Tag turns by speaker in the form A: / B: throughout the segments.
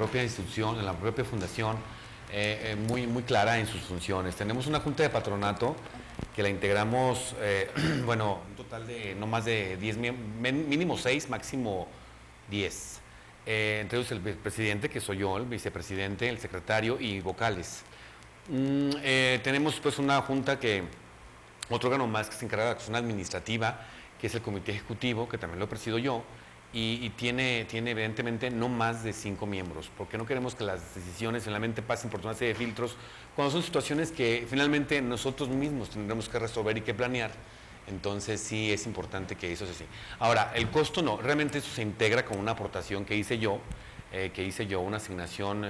A: propia institución, en la propia fundación, muy clara en sus funciones. Tenemos una junta de patronato que la integramos, bueno, un total de no más de 10, mínimo 6, máximo 10. Entre ellos el presidente, que soy yo, el vicepresidente, el secretario y vocales. Tenemos pues una junta que, otro órgano más que se encarga de la acción administrativa, que es el comité ejecutivo, que también lo presido yo, y tiene evidentemente no más de 5 miembros, porque no queremos que las decisiones finalmente pasen por una serie de filtros, cuando son situaciones que finalmente nosotros mismos tendremos que resolver y que planear. Entonces sí es importante que eso sea así. Ahora, el costo no, realmente eso se integra con una aportación que hice yo, una asignación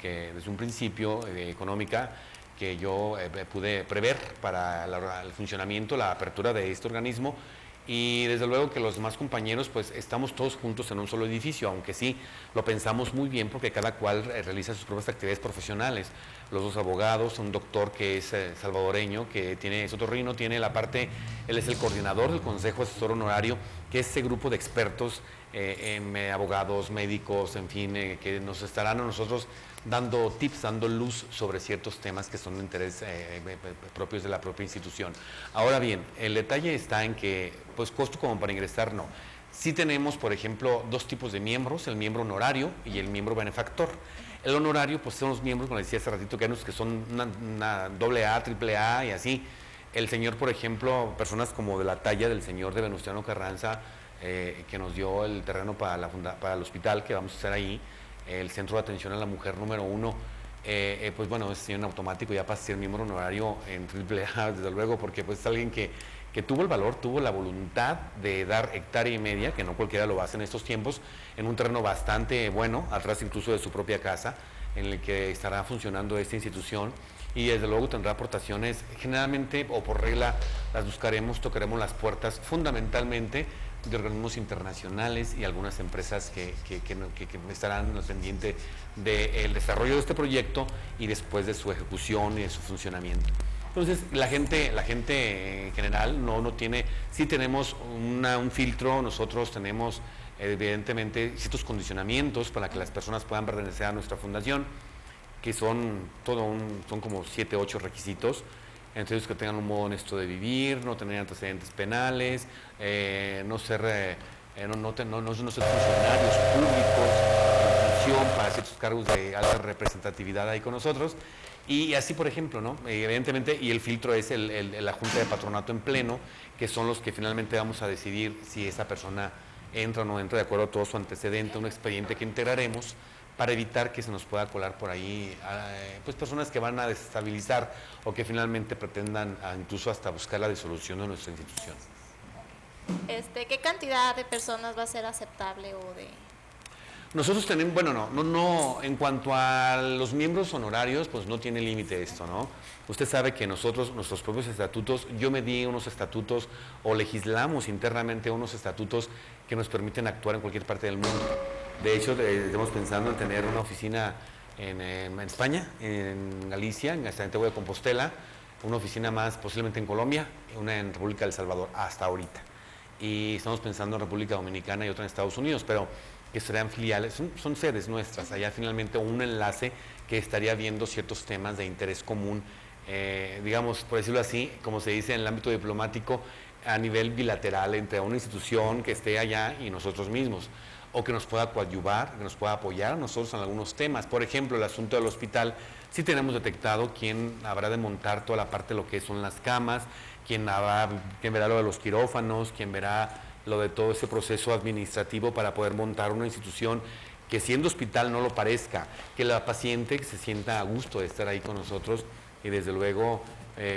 A: que desde un principio económica, que yo pude prever para el funcionamiento, la apertura de este organismo. Y desde luego que los demás compañeros pues estamos todos juntos en un solo edificio, aunque sí lo pensamos muy bien porque cada cual realiza sus propias actividades profesionales. Los dos abogados, un doctor que es salvadoreño, que es otorrino, tiene la parte, él es el coordinador del Consejo Asesor Honorario, que es ese grupo de expertos, abogados, médicos, en fin, que nos estarán a nosotros dando tips, dando luz sobre ciertos temas que son de interés propios de la propia institución. Ahora bien, el detalle está en que, pues costo como para ingresar no. Sí tenemos, por ejemplo, dos tipos de miembros, el miembro honorario y el miembro benefactor. El honorario, pues son los miembros, como decía hace ratito, que son una AA, AAA y así. El señor, por ejemplo, personas como de la talla del señor de Venustiano Carranza, que nos dio el terreno para el hospital que vamos a hacer ahí, el Centro de Atención a la Mujer número 1, pues bueno, es en automático ya pasa a ser miembro honorario en AAA, desde luego, porque pues es alguien que tuvo el valor, tuvo la voluntad de dar hectárea y media, que no cualquiera lo hace en estos tiempos, en un terreno bastante bueno, atrás incluso de su propia casa, en el que estará funcionando esta institución, y desde luego tendrá aportaciones, generalmente o por regla las buscaremos, tocaremos las puertas fundamentalmente de organismos internacionales y algunas empresas que estarán al pendiente del desarrollo de este proyecto y después de su ejecución y de su funcionamiento. Entonces, la gente en general no tiene, sí tenemos un filtro, nosotros tenemos evidentemente ciertos condicionamientos para que las personas puedan pertenecer a nuestra fundación, que son como 7, 8 requisitos. Entonces, que tengan un modo honesto de vivir, no tener antecedentes penales, no ser funcionarios públicos en función para ciertos cargos de alta representatividad ahí con nosotros. Y así, por ejemplo, ¿no? Evidentemente, y el filtro es la Junta de Patronato en pleno, que son los que finalmente vamos a decidir si esa persona entra o no entra de acuerdo a todo su antecedente, un expediente que integraremos para evitar que se nos pueda colar por ahí pues personas que van a desestabilizar o que finalmente pretendan incluso hasta buscar la disolución de nuestra institución.
B: ¿Qué cantidad de personas va a ser aceptable o de...?
A: Nosotros tenemos, bueno, no, en cuanto a los miembros honorarios, pues no tiene límite esto, ¿no? Usted sabe que nosotros, nuestros propios estatutos, yo me di unos estatutos o legislamos internamente unos estatutos que nos permiten actuar en cualquier parte del mundo. De hecho, estamos pensando en tener una oficina en España, en Galicia, en Santiago de Compostela, una oficina más posiblemente en Colombia, una en República del Salvador, hasta ahorita. Y estamos pensando en República Dominicana y otra en Estados Unidos, pero que serán filiales, son sedes nuestras, allá finalmente un enlace que estaría viendo ciertos temas de interés común, digamos, por decirlo así, como se dice en el ámbito diplomático, a nivel bilateral entre una institución que esté allá y nosotros mismos, o que nos pueda coadyuvar, que nos pueda apoyar a nosotros en algunos temas. Por ejemplo, el asunto del hospital, sí tenemos detectado quién habrá de montar toda la parte de lo que son las camas, quién verá lo de los quirófanos, quién verá lo de todo ese proceso administrativo para poder montar una institución que siendo hospital no lo parezca, que la paciente se sienta a gusto de estar ahí con nosotros y desde luego,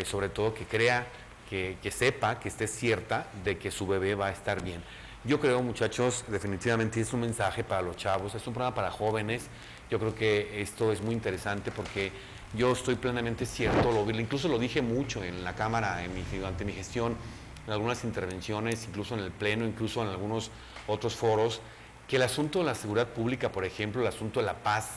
A: sobre todo que crea, que sepa, que esté cierta de que su bebé va a estar bien. Yo creo, muchachos, definitivamente es un mensaje para los chavos, es un programa para jóvenes. Yo creo que esto es muy interesante porque yo estoy plenamente cierto, incluso lo dije mucho en la Cámara, ante mi gestión, en algunas intervenciones, incluso en el Pleno, incluso en algunos otros foros, que el asunto de la seguridad pública, por ejemplo, el asunto de la paz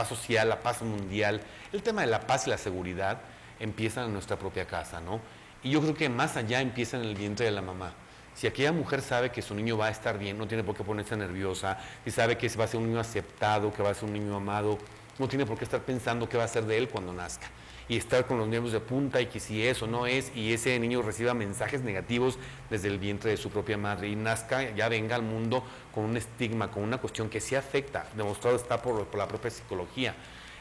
A: social, la paz mundial, el tema de la paz y la seguridad empiezan en nuestra propia casa, ¿no? Y yo creo que más allá empieza en el vientre de la mamá. Si aquella mujer sabe que su niño va a estar bien, no tiene por qué ponerse nerviosa, si sabe que va a ser un niño aceptado, que va a ser un niño amado, no tiene por qué estar pensando qué va a ser de él cuando nazca. Y estar con los nervios de punta y que si es o no es, y ese niño reciba mensajes negativos desde el vientre de su propia madre y nazca, ya venga al mundo con un estigma, con una cuestión que sí afecta, demostrado está por la propia psicología.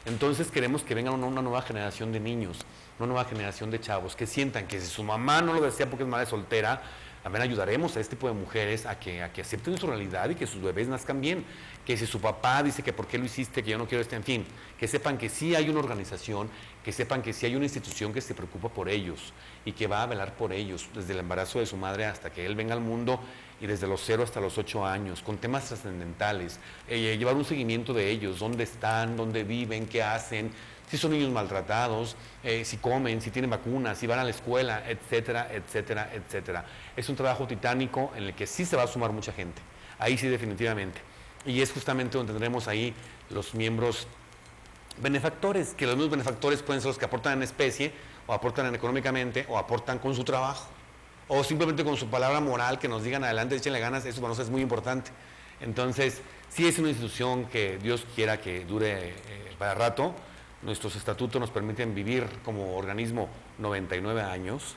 A: Entonces queremos que venga una nueva generación de niños, una nueva generación de chavos, que sientan que si su mamá no lo desea porque es madre soltera, también ayudaremos a este tipo de mujeres a que acepten su realidad y que sus bebés nazcan bien. Que si su papá dice que por qué lo hiciste, que yo no quiero en fin, que sepan que sí hay una organización, que sepan que sí hay una institución que se preocupa por ellos y que va a velar por ellos desde el embarazo de su madre hasta que él venga al mundo y desde los 0 hasta los 8 años, con temas trascendentales, llevar un seguimiento de ellos, dónde están, dónde viven, qué hacen, si son niños maltratados, si comen, si tienen vacunas, si van a la escuela, etcétera, etcétera, etcétera. Es un trabajo titánico en el que sí se va a sumar mucha gente, ahí sí definitivamente. Y es justamente donde tendremos ahí los miembros benefactores, que los mismos benefactores pueden ser los que aportan en especie, o aportan económicamente, o aportan con su trabajo, o simplemente con su palabra moral, que nos digan adelante, échenle ganas, eso para nosotros es muy importante. Entonces, sí es una institución que Dios quiera que dure para rato. Nuestros estatutos nos permiten vivir como organismo 99 años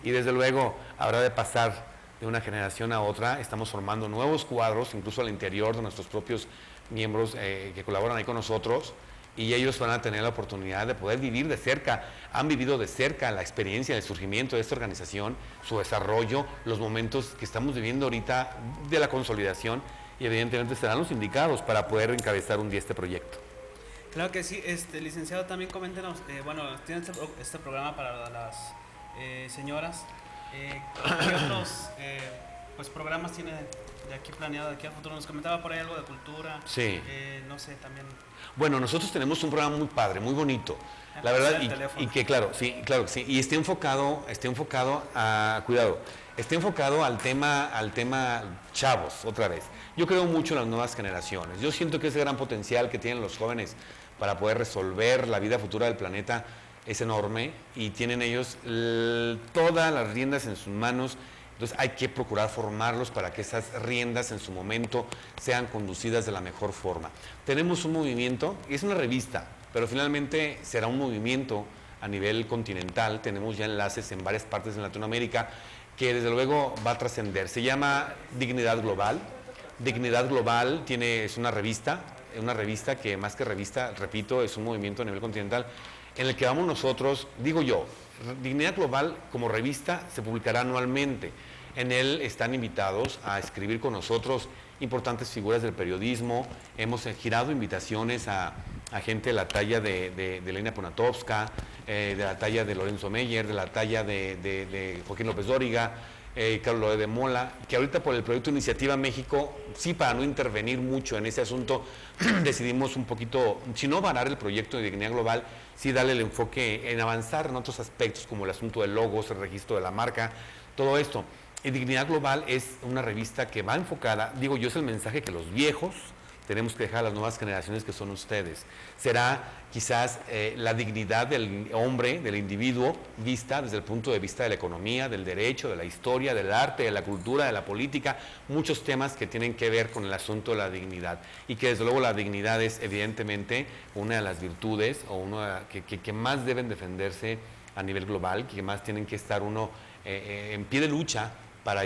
A: y desde luego habrá de pasar de una generación a otra. Estamos formando nuevos cuadros, incluso al interior de nuestros propios miembros que colaboran ahí con nosotros, y ellos van a tener la oportunidad de poder vivir de cerca, han vivido de cerca la experiencia del surgimiento de esta organización, su desarrollo, los momentos que estamos viviendo ahorita de la consolidación, y evidentemente serán los indicados para poder encabezar un día este proyecto.
C: Claro que sí, licenciado, también coméntenos, bueno, tiene este programa para las señoras, ¿qué otros pues programas tiene de aquí planeado, de aquí a futuro? Nos comentaba por ahí algo de cultura,
A: sí.
C: No sé, también.
A: Bueno, nosotros tenemos un programa muy padre, muy bonito, la verdad, y que claro, sí, y está enfocado a, cuidado, está enfocado al tema chavos, otra vez. Yo creo mucho en las nuevas generaciones, yo siento que ese gran potencial que tienen los jóvenes para poder resolver la vida futura del planeta es enorme, y tienen ellos todas las riendas en sus manos. Entonces hay que procurar formarlos para que esas riendas en su momento sean conducidas de la mejor forma. Tenemos un movimiento, y es una revista, pero finalmente será un movimiento a nivel continental. Tenemos ya enlaces en varias partes de Latinoamérica que desde luego va a trascender. Se llama Dignidad Global. Dignidad Global es una revista que, más que revista, repito, es un movimiento a nivel continental en el que vamos nosotros. Digo yo, Dignidad Global como revista se publicará anualmente. En él están invitados a escribir con nosotros importantes figuras del periodismo. Hemos girado invitaciones a gente de la talla de Elena Poniatowska, de la talla de Lorenzo Meyer, de la talla de Joaquín López Dóriga, Carlos Loé de Mola, que ahorita por el proyecto Iniciativa México, sí, para no intervenir mucho en ese asunto, decidimos un poquito, si no varar el proyecto de Dignidad Global, sí darle el enfoque en avanzar en otros aspectos como el asunto de logos, el registro de la marca, todo esto. Y Dignidad Global es una revista que va enfocada, digo yo, es el mensaje que los viejos tenemos que dejar a las nuevas generaciones, que son ustedes. Será quizás la dignidad del hombre, del individuo, vista desde el punto de vista de la economía, del derecho, de la historia, del arte, de la cultura, de la política, muchos temas que tienen que ver con el asunto de la dignidad. Y que desde luego la dignidad es evidentemente una de las virtudes, o una que más deben defenderse a nivel global, que más tienen que estar uno en pie de lucha para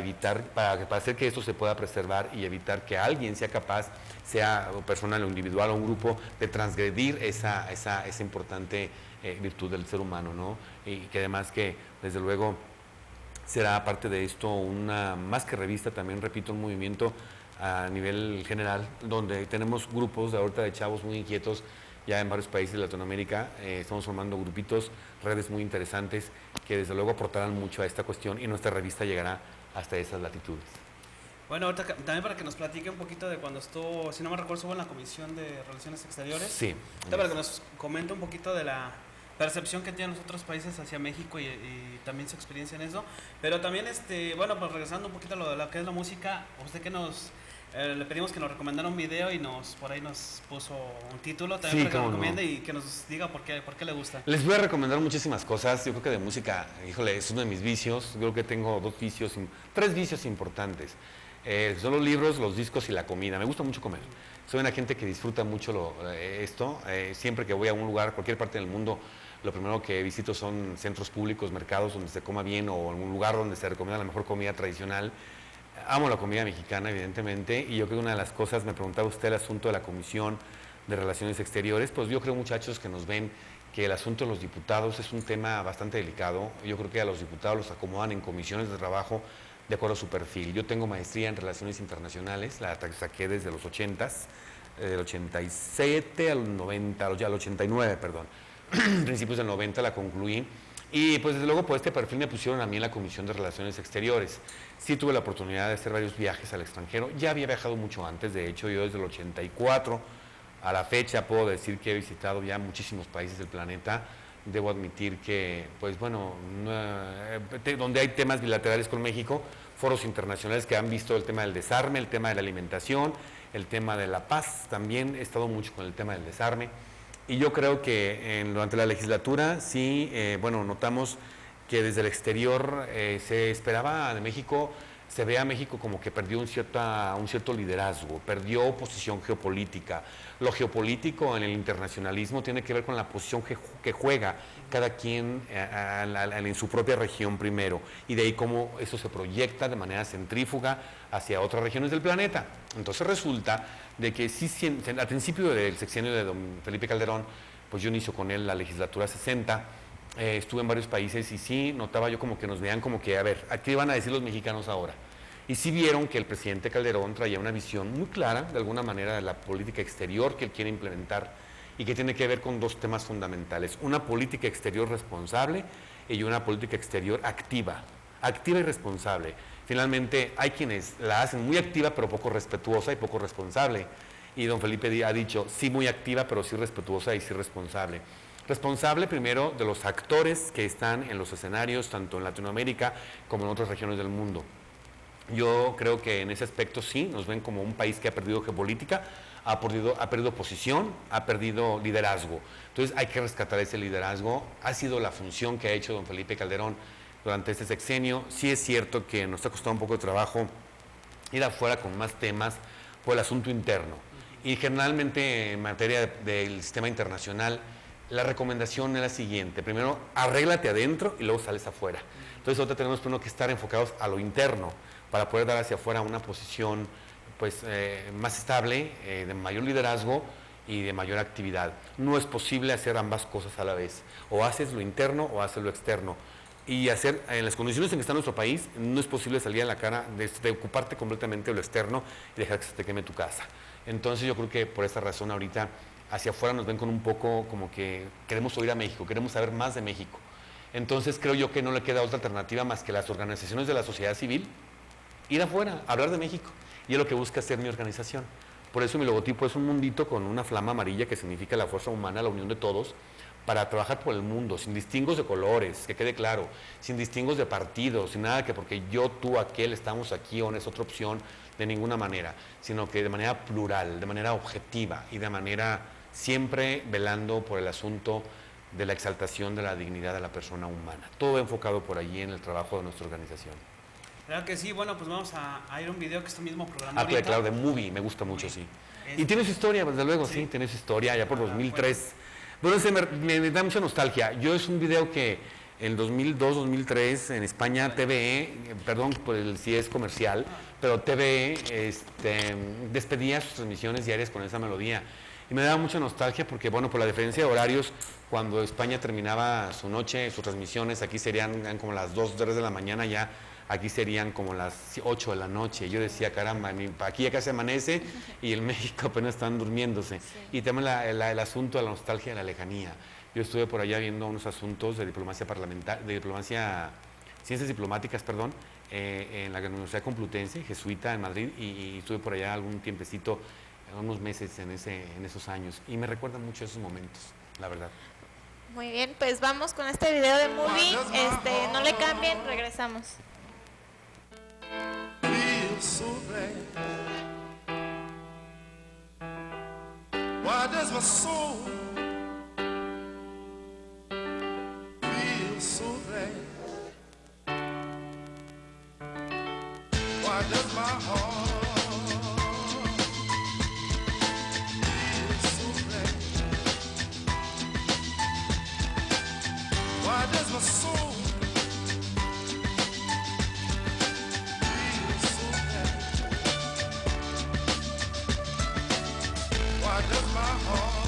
A: hacer que esto se pueda preservar y evitar que alguien sea capaz, sea personal o individual o un grupo, de transgredir esa importante virtud del ser humano, ¿no? Y que además que, desde luego, será parte de esto una, más que revista, también, repito, un movimiento a nivel general, donde tenemos grupos de ahorita de chavos muy inquietos ya en varios países de Latinoamérica. Estamos formando grupitos, redes muy interesantes que desde luego aportarán mucho a esta cuestión, y nuestra revista llegará hasta esas latitudes.
C: Bueno, ahorita también para que nos platique un poquito de cuando estuvo, si no me recuerdo, estuvo en la Comisión de Relaciones Exteriores.
A: Sí.
C: Para que nos comente un poquito de la percepción que tienen los otros países hacia México y también su experiencia en eso. Pero también, bueno, pues regresando un poquito a lo de lo que es la música, usted que nos le pedimos que nos recomendara un video y por ahí nos puso un título también
A: Sí,
C: para que
A: cómo
C: nos
A: no.
C: recomiende y que nos diga por qué le gusta.
A: Les voy a recomendar muchísimas cosas. Yo creo que de música, híjole, es uno de mis vicios. Yo creo que tengo tres vicios importantes. Son los libros, los discos y la comida. Me gusta mucho comer. Soy una gente que disfruta mucho esto. Siempre que voy a un lugar, cualquier parte del mundo, lo primero que visito son centros públicos, mercados donde se coma bien o en un lugar donde se recomienda la mejor comida tradicional. Amo la comida mexicana, evidentemente, y yo creo que una de las cosas, me preguntaba usted el asunto de la Comisión de Relaciones Exteriores, pues yo creo, muchachos que nos ven, que el asunto de los diputados es un tema bastante delicado. Yo creo que a los diputados los acomodan en comisiones de trabajo de acuerdo a su perfil. Yo tengo maestría en Relaciones Internacionales, la saqué desde los 80s, del 87 al 90, al 89, perdón. Principios del 90 la concluí. Y pues desde luego por este perfil me pusieron a mí en la Comisión de Relaciones Exteriores. Sí tuve la oportunidad de hacer varios viajes al extranjero. Ya había viajado mucho antes, de hecho yo desde el 84 a la fecha puedo decir que he visitado ya muchísimos países del planeta. Debo admitir que, pues bueno, donde hay temas bilaterales con México, foros internacionales que han visto el tema del desarme, el tema de la alimentación, el tema de la paz, también he estado mucho con el tema del desarme. Y yo creo que durante la legislatura sí, bueno, notamos que desde el exterior se esperaba de México, se ve a México como que perdió un cierto liderazgo, perdió posición geopolítica. Lo geopolítico en el internacionalismo tiene que ver con la posición que juega cada quien en su propia región primero, y de ahí cómo eso se proyecta de manera centrífuga hacia otras regiones del planeta. Entonces resulta de que sí, al principio del sexenio de don Felipe Calderón, pues yo inicio con él la legislatura 60, estuve en varios países y sí notaba yo como que nos veían como que, a ver, ¿a qué van a decir los mexicanos ahora? Y sí vieron que el presidente Calderón traía una visión muy clara, de alguna manera, de la política exterior que él quiere implementar y que tiene que ver con dos temas fundamentales: una política exterior responsable y una política exterior activa y responsable. Finalmente, hay quienes la hacen muy activa pero poco respetuosa y poco responsable. Y don Felipe ha dicho, sí muy activa pero sí respetuosa y sí responsable. Responsable primero de los actores que están en los escenarios, tanto en Latinoamérica como en otras regiones del mundo. Yo creo que en ese aspecto sí, nos ven como un país que ha perdido geopolítica, ha perdido posición, ha perdido liderazgo. Entonces hay que rescatar ese liderazgo. Ha sido la función que ha hecho don Felipe Calderón durante este sexenio. Sí es cierto que nos ha costado un poco de trabajo ir afuera con más temas por el asunto interno. Y generalmente en materia del sistema internacional, la recomendación es la siguiente: primero, arréglate adentro y luego sales afuera. Entonces ahorita tenemos primero que estar enfocados a lo interno para poder dar hacia afuera una posición pues, más estable, de mayor liderazgo y de mayor actividad. No es posible hacer ambas cosas a la vez. O haces lo interno o haces lo externo. Y hacer, en las condiciones en que está nuestro país, no es posible salir a la cara de ocuparte completamente de lo externo y dejar que se te queme tu casa. Entonces yo creo que por esa razón ahorita hacia afuera nos ven con un poco como que queremos oír a México, queremos saber más de México. Entonces creo yo que no le queda otra alternativa más que las organizaciones de la sociedad civil ir afuera, hablar de México. Y es lo que busca hacer mi organización. Por eso mi logotipo es un mundito con una flama amarilla que significa la fuerza humana, la unión de todos, para trabajar por el mundo, sin distingos de colores, que quede claro, sin distingos de partidos, sin nada que porque yo, tú, aquel, estamos aquí o no es otra opción, de ninguna manera, sino que de manera plural, de manera objetiva y de manera siempre velando por el asunto de la exaltación de la dignidad de la persona humana. Todo enfocado por allí en el trabajo de nuestra organización.
C: Claro que sí. Bueno, pues vamos a ir a un video que es tu mismo programa.
A: Ah, claro, de Movie, me gusta mucho, sí. Y tiene su historia, desde luego, sí, tiene su historia, ya por 2003. Bueno, me da mucha nostalgia. Yo es un video que en 2002, 2003, en España, TVE, perdón si es comercial, pero TVE despedía sus transmisiones diarias con esa melodía. Y me daba mucha nostalgia porque, bueno, por la diferencia de horarios, cuando España terminaba su noche, sus transmisiones, aquí serían como las 2, 3 de la mañana ya, aquí serían como las 8 de la noche. Yo decía, caramba, aquí ya casi amanece y en México apenas están durmiéndose. Sí. Y también el asunto de la nostalgia de la lejanía. Yo estuve por allá viendo unos asuntos de diplomacia parlamentaria, de diplomacia, ciencias diplomáticas, perdón, en la Universidad Complutense, jesuita en Madrid, y estuve por allá algún tiempecito, unos meses en esos años. Y me recuerdan mucho esos momentos, la verdad.
B: Muy bien, pues vamos con este video de Movie. No le cambien, regresamos.
D: So bad. Why does my soul feel so glad? Why does my heart feel so glad? Why does my soul feel so glad? Why does my heart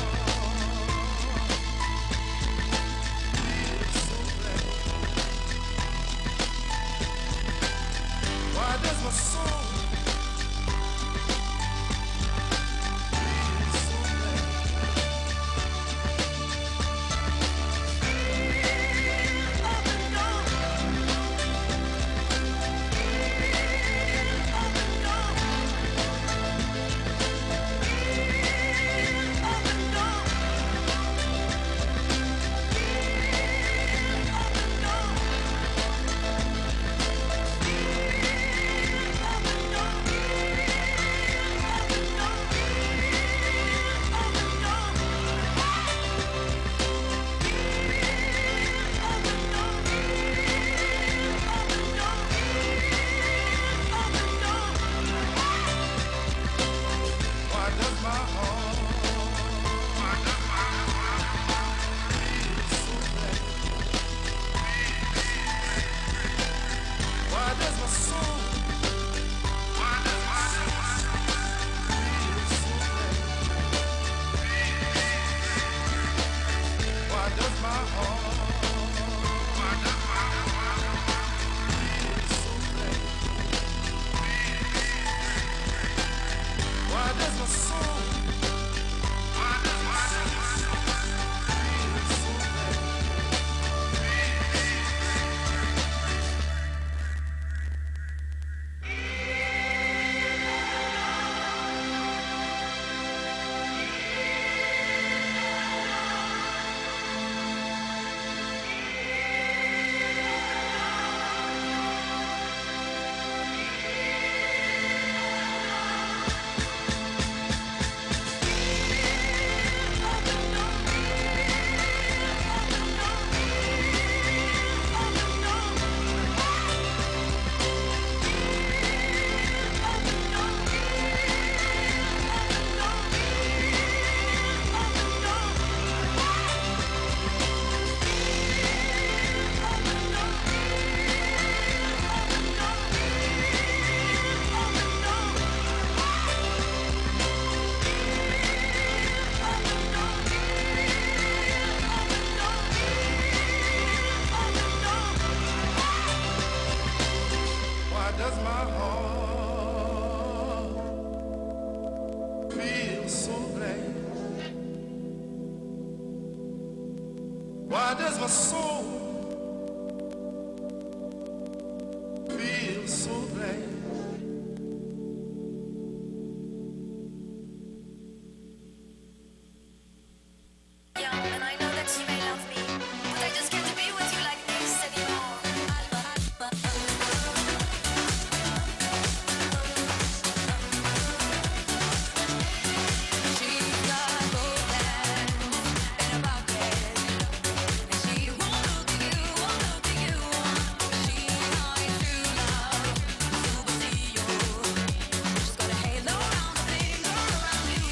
D: feel so glad? Why does my soul feel so glad? Why does my heart feel so glad? Why does my soul feel so glad? Why does my heart feel so glad? Why does my soul Why does my heart feel so glad? Why does my soul feel so glad?
E: And I know that you may love me, but I just can't be with you like this anymore. She's got both hands in a pocket, and she won't look at you, won't look at you. She hides true love, superstition. She's got a halo around the thing, around you.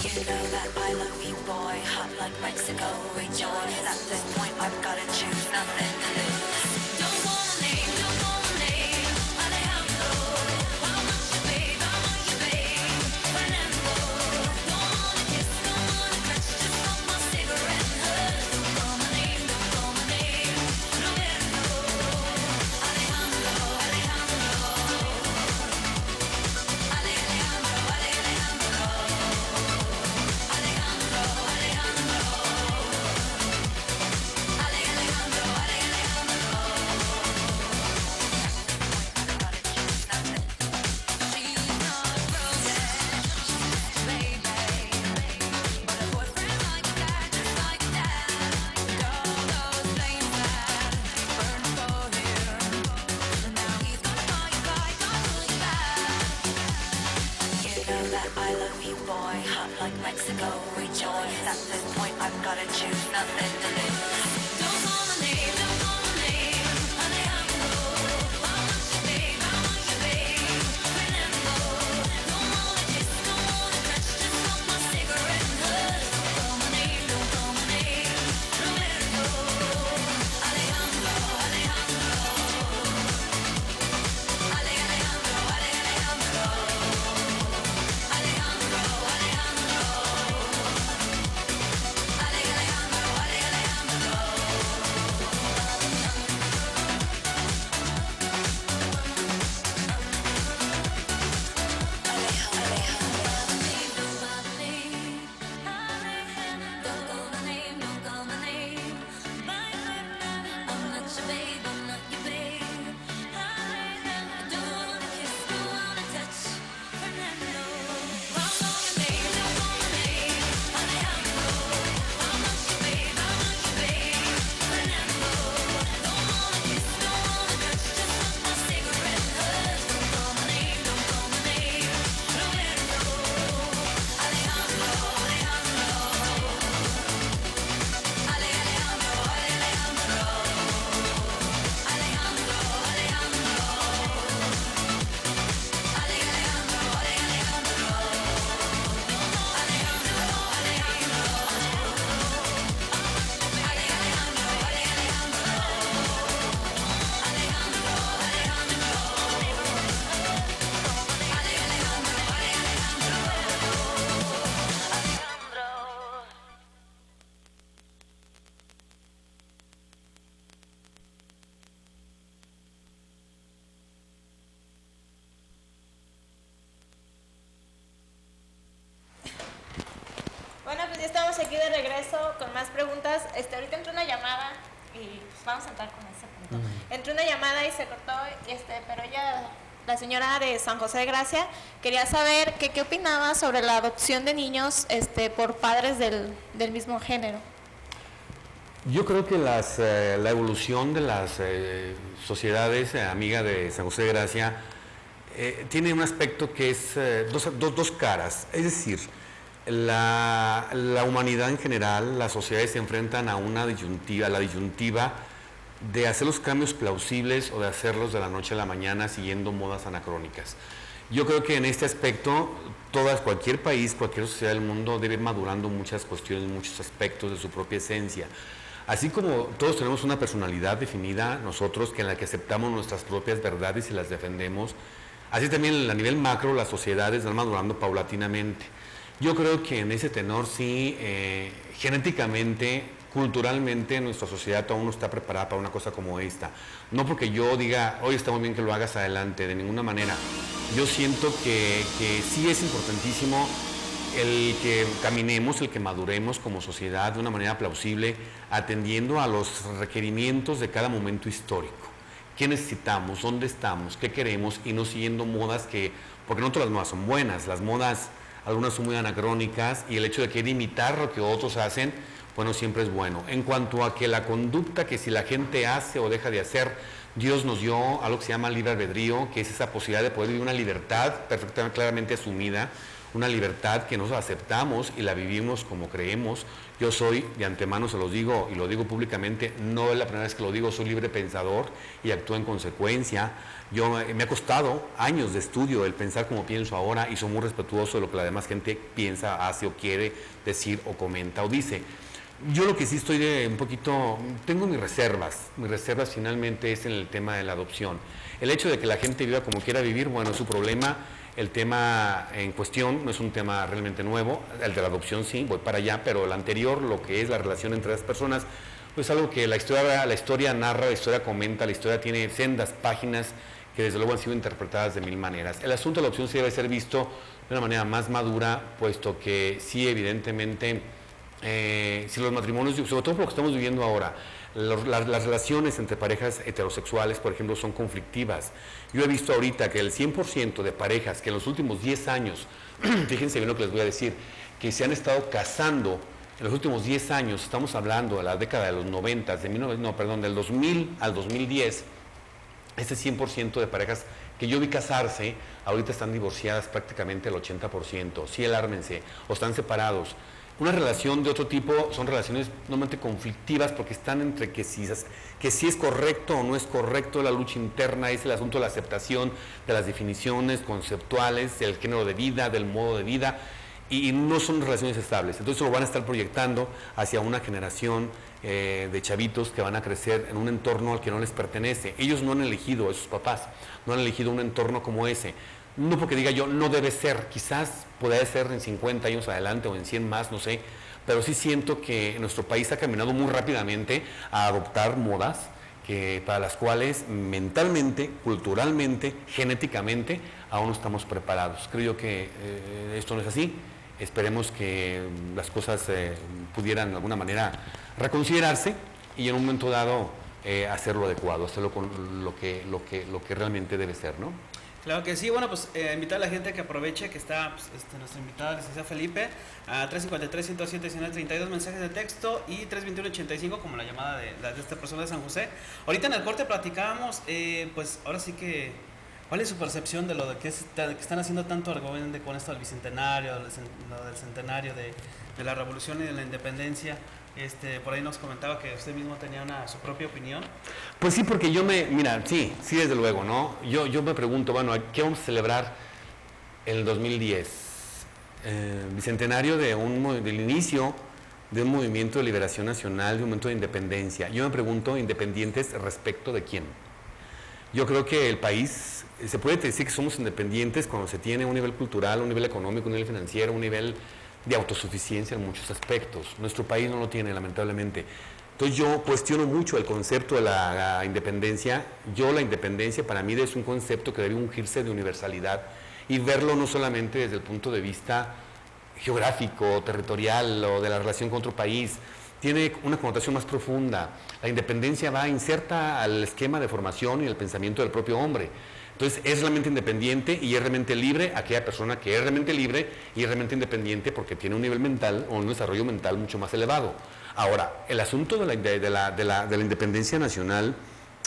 E: You know that I love you, boy. Hot like Mexico, rejoice. At this point, I've gotta choose nothing to lose. Don't wanna name, Alejandro. I want you, babe, Fernando. Don't wanna kiss, don't wanna touch, just want my cigarette and hush. Don't call my name, Roberto. Alejandro. Alejandro. rejoice. At this point, I've gotta choose nothing to lose. Don't call my name, don't call my name. Alejandro, I want you, babe, I want you, babe. Fernando, don't wanna kiss, don't wanna touch, just smoke my cigarette and hush. Don't call my name, don't call my name. Roberto, Alejandro, Alejandro. Alejandro, Alejandro. Alejandro, Alejandro.
B: Bueno, pues ya estamos aquí de regreso con más preguntas. Ahorita entró una llamada y pues, vamos a entrar con ese punto. Entró una llamada y se cortó, pero ella, la señora de San José de Gracia, quería saber qué opinaba sobre la adopción de niños por padres del mismo género.
A: Yo creo que la evolución de las sociedades amigas de San José de Gracia tiene un aspecto que es dos caras. Es decir, la humanidad en general, las sociedades se enfrentan a la disyuntiva de hacer los cambios plausibles o de hacerlos de la noche a la mañana siguiendo modas anacrónicas. Yo creo que en este aspecto, cualquier país, cualquier sociedad del mundo debe ir madurando muchas cuestiones, muchos aspectos de su propia esencia. Así como todos tenemos una personalidad definida, nosotros, en la que aceptamos nuestras propias verdades y las defendemos, así también a nivel macro las sociedades van madurando paulatinamente. Yo creo que en ese tenor sí, genéticamente, culturalmente, nuestra sociedad aún no está preparada para una cosa como esta. No porque yo diga, hoy está muy bien que lo hagas adelante, de ninguna manera. Yo siento que sí es importantísimo el que caminemos, el que maduremos como sociedad de una manera plausible, atendiendo a los requerimientos de cada momento histórico. ¿Qué necesitamos? ¿Dónde estamos? ¿Qué queremos? Y no siguiendo modas porque no todas las modas son buenas, las modas, algunas son muy anacrónicas, y el hecho de querer imitar lo que otros hacen, bueno, siempre es bueno. En cuanto a que la conducta, que si la gente hace o deja de hacer, Dios nos dio algo que se llama libre albedrío, que es esa posibilidad de poder vivir una libertad perfectamente, claramente asumida, una libertad que nosotros aceptamos y la vivimos como creemos. Yo soy, de antemano se los digo, y lo digo públicamente, no es la primera vez que lo digo, soy libre pensador y actúo en consecuencia. Me ha costado años de estudio el pensar como pienso ahora, y soy muy respetuoso de lo que la demás gente piensa, hace o quiere decir o comenta o dice. Yo lo que sí estoy tengo mis reservas finalmente es en el tema de la adopción. El hecho de que la gente viva como quiera vivir, bueno, es su problema. El tema en cuestión no es un tema realmente nuevo, el de la adopción sí, voy para allá, pero el anterior, lo que es la relación entre las personas, pues algo que la historia narra, la historia comenta, la historia tiene sendas páginas que desde luego han sido interpretadas de mil maneras. El asunto de la adopción sí debe ser visto de una manera más madura, puesto que sí, evidentemente, si los matrimonios, sobre todo por lo que estamos viviendo ahora, las relaciones entre parejas heterosexuales, por ejemplo, son conflictivas. Yo he visto ahorita que el 100% de parejas que en los últimos 10 años, fíjense bien lo que les voy a decir, que se han estado casando en los últimos 10 años, estamos hablando de la década de los 90, del 2000 al 2010, ese 100% de parejas que yo vi casarse, ahorita están divorciadas prácticamente el 80%, sí, alármense, o están separados. Una relación de otro tipo son relaciones normalmente conflictivas porque están entre que si es correcto o no es correcto, la lucha interna es el asunto de la aceptación de las definiciones conceptuales, del género de vida, del modo de vida, y no son relaciones estables. Entonces lo van a estar proyectando hacia una generación de chavitos que van a crecer en un entorno al que no les pertenece. Ellos no han elegido, esos papás, no han elegido un entorno como ese. No porque diga yo, no debe ser, quizás puede ser en 50 años adelante o en 100 más, no sé, pero sí siento que nuestro país ha caminado muy rápidamente a adoptar modas para las cuales mentalmente, culturalmente, genéticamente, aún no estamos preparados. Creo yo que esto no es así. Esperemos que las cosas pudieran de alguna manera reconsiderarse y en un momento dado hacer lo adecuado, hacerlo con lo que realmente debe ser, ¿no?
C: Claro que sí, bueno, pues invitar a la gente que aproveche que está pues, nuestra invitada, la licenciada Felipe, a 353-107-1932 mensajes de texto y 321-85 como la llamada de esta persona de San José. Ahorita en el corte platicábamos, pues ahora sí que, ¿cuál es su percepción de lo de que están haciendo tanto argüende con esto del bicentenario, lo del centenario de la revolución y de la independencia? Por ahí nos comentaba que usted mismo tenía su propia opinión.
A: Pues sí, porque mira, sí, desde luego, ¿no? Yo me pregunto, bueno, ¿qué vamos a celebrar en el 2010? Bicentenario del inicio de un movimiento de liberación nacional, de un momento de independencia. Yo me pregunto, ¿independientes respecto de quién? Yo creo que el país, se puede decir que somos independientes cuando se tiene un nivel cultural, un nivel económico, un nivel financiero, un nivel de autosuficiencia en muchos aspectos. Nuestro país no lo tiene, lamentablemente. Entonces yo cuestiono mucho el concepto de la independencia. La independencia para mí es un concepto que debe ungirse de universalidad y verlo no solamente desde el punto de vista geográfico, territorial o de la relación con otro país. Tiene una connotación más profunda. La independencia inserta al esquema de formación y el pensamiento del propio hombre. Entonces es realmente independiente y es realmente libre aquella persona que es realmente libre y es realmente independiente porque tiene un nivel mental o un desarrollo mental mucho más elevado. Ahora, el asunto de la independencia nacional,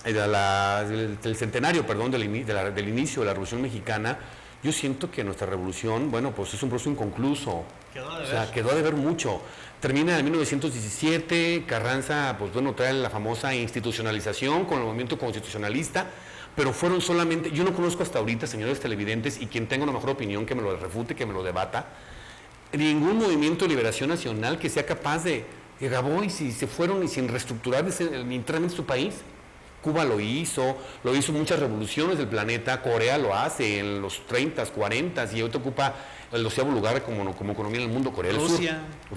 A: del centenario, perdón, del inicio de la Revolución Mexicana, yo siento que nuestra revolución, bueno, pues es un proceso inconcluso. Quedó a deber mucho. Termina en 1917, Carranza, pues bueno, trae la famosa institucionalización con el movimiento constitucionalista, pero fueron solamente, yo no conozco hasta ahorita, señores televidentes, y quien tenga una mejor opinión que me lo refute, que me lo debata, ningún movimiento de liberación nacional que sea capaz de, grabó y si se fueron y sin reestructurar internamente su país. Cuba lo hizo muchas revoluciones del planeta, Corea lo hace en los 30s, 40s y hoy te ocupa el 12º lugar como economía en el mundo, Corea del Sur.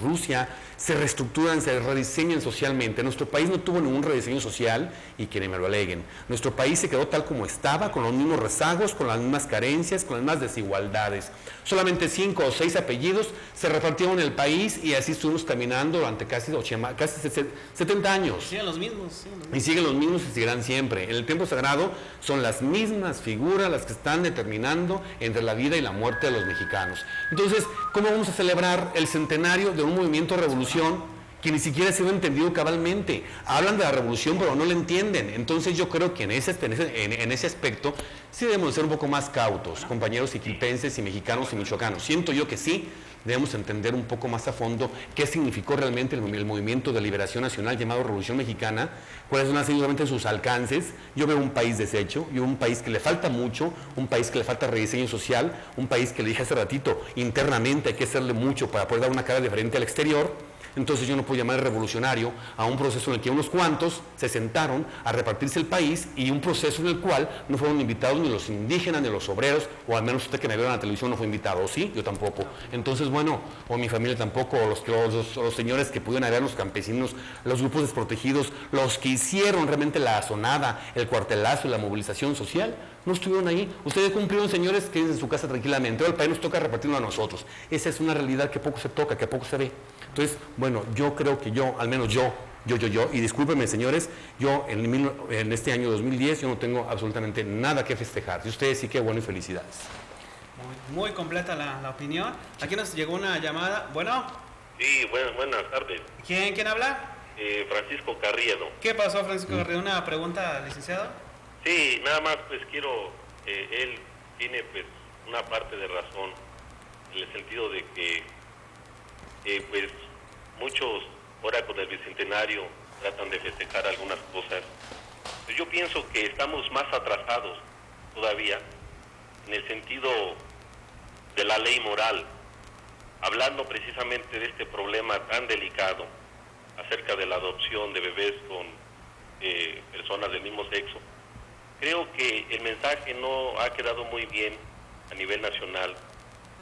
A: Rusia, se reestructuran, se rediseñan socialmente. Nuestro país no tuvo ningún rediseño social y que ni me lo aleguen. Nuestro país se quedó tal como estaba, con los mismos rezagos, con las mismas carencias, con las mismas desigualdades. Solamente 5 o 6 apellidos se repartieron en el país y así estuvimos caminando durante casi 70 años.
C: Siguen los mismos.
A: Y siguen los mismos y seguirán siempre. En el templo sagrado son las mismas figuras las que están determinando entre la vida y la muerte de los mexicanos. Entonces, ¿cómo vamos a celebrar el centenario de un movimiento de revolución que ni siquiera ha sido entendido cabalmente? Hablan de la revolución, pero no la entienden. Entonces yo creo que en ese aspecto sí debemos ser un poco más cautos, compañeros iquipenses y mexicanos y michoacanos. Siento yo que sí debemos entender un poco más a fondo qué significó realmente el movimiento de liberación nacional llamado Revolución Mexicana, cuáles son seguramente sus alcances. Yo veo un país deshecho, yo veo un país que le falta mucho, un país que le falta rediseño social, un país que le dije hace ratito, internamente hay que hacerle mucho para poder dar una cara diferente al exterior. Entonces yo no puedo llamar revolucionario a un proceso en el que unos cuantos se sentaron a repartirse el país y un proceso en el cual no fueron invitados ni los indígenas ni los obreros, o al menos usted que me vio en la televisión no fue invitado, ¿o sí? Yo tampoco. Entonces, bueno, o mi familia tampoco, o los señores que pudieron haber, los campesinos, los grupos desprotegidos, los que hicieron realmente la azonada, el cuartelazo y la movilización social, no estuvieron ahí. Ustedes cumplieron, señores, que en su casa tranquilamente. Ahora el país nos toca repartirlo a nosotros. Esa es una realidad que poco se toca, que poco se ve. Entonces, bueno, yo creo que al menos yo, y discúlpenme, señores, yo en este año 2010 yo no tengo absolutamente nada que festejar. Y ustedes sí, que bueno y felicidades.
C: Muy completa la opinión. Aquí nos llegó una llamada. Bueno.
F: Sí, buenas tardes.
C: ¿Quién habla?
F: Francisco Carriedo.
C: ¿Qué pasó, Francisco Carriedo? ¿Una pregunta, licenciado?
F: Sí, nada más pues quiero, él tiene pues una parte de razón en el sentido de que pues muchos ahora con el bicentenario tratan de festejar algunas cosas. Pues yo pienso que estamos más atrasados todavía en el sentido de la ley moral, hablando precisamente de este problema tan delicado acerca de la adopción de bebés con personas del mismo sexo. Creo que el mensaje no ha quedado muy bien a nivel nacional